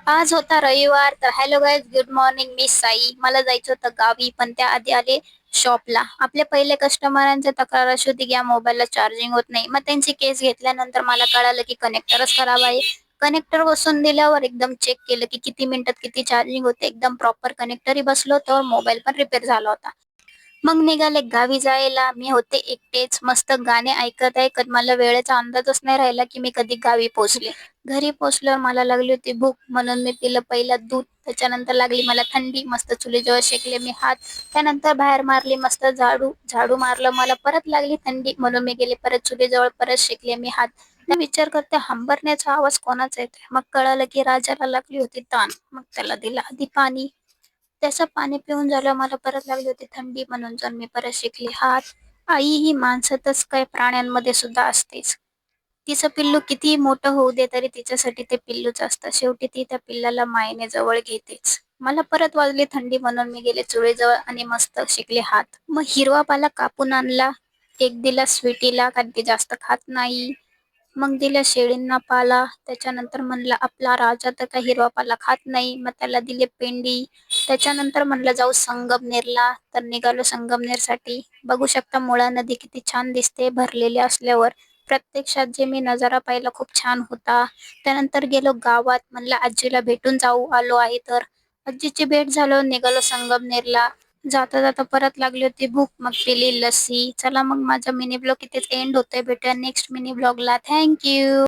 आज होता रविवार. तर हॅलो गाईज, गुड मॉर्निंग. मी साई. मला जायचं होतं गावी, पण त्या आधी आले शॉपला. आपले पहिले कस्टमरांचे तक्रार अशी होती की या मोबाईलला चार्जिंग होत नाही. मग त्यांची केस घेतल्यानंतर मला कळालं की कनेक्टरच खराब आहे. कनेक्टर बसवून दिल्यावर एकदम चेक केलं की किती मिनिटात किती चार्जिंग होते. एकदम प्रॉपर कनेक्टरही बसलो तर मोबाईल पण रिपेअर झाला होता. मग निघाले गावी जायला. मी होते एकटेच. मस्त गाणे ऐकत ऐकत मला वेळेचा अंदाजच नाही राहिला की मी कधी गावी पोहोचले. घरी पोहोचल्यावर मला लागली होती भूक, म्हणून मी पिलं पहिला दूध. त्याच्यानंतर लागली मला थंडी. मस्त चुलीजवळ शेकले मी हात. त्यानंतर बाहेर मारली मस्त झाडू. झाडू मारलं, मला परत लागली थंडी, म्हणून मी गेले परत चुलीजवळ, परत शेकले मी हात. मी विचार करते हंबरण्याचा आवाज कोणाचा येतोय. मग कळालं की राजाला लागली होती ताण. मग त्याला दिलं आधी पाणी. त्याचं पाणी पिऊन झालं, मला परत लागली होती थंडी, म्हणून जाऊन मी परत शेकली हात. आई ही माणसातच काय प्राण्यांमध्ये सुद्धा असतेच. तिचं पिल्लू कितीही मोठं होऊ दे तरी तिच्यासाठी ते पिल्लूच असतं. शेवटी ती त्या पिल्लाला मायेने जवळ घेतेच. मला परत वाजली थंडी, म्हणून मी गेले चुलीजवळ आणि मस्त शेकले हात. मग हिरवा पाला कापून आणला. एक दिला स्वीटीला, कारण ती जास्त खात नाही. मग दिल्या शेळींना पाला. त्याच्यानंतर म्हणलं आपला राजा तर काही हिरवा पाला खात नाही, मग त्याला दिले पेंडी. त्याच्यानंतर म्हणलं जाऊ संगमनेरला. तर निघालो संगमनेरसाठी. बघू शकता मुळा नदी किती छान दिसते भरलेली असल्यावर. प्रत्यक्षात जे मी नजारा पाहिला खूप छान होता. त्यानंतर गेलो गावात. म्हणलं आजीला भेटून जाऊ, आलो आहे तर. आजीची भेट झालो, निघालो संगमनेरला. जाता जाता परत लागली होती भूक, मग पिली लस्सी. चला मग माझा मिनी ब्लॉग इथेच एंड होतोय. भेटूया नेक्स्ट मिनी ब्लॉगला. थँक्यू.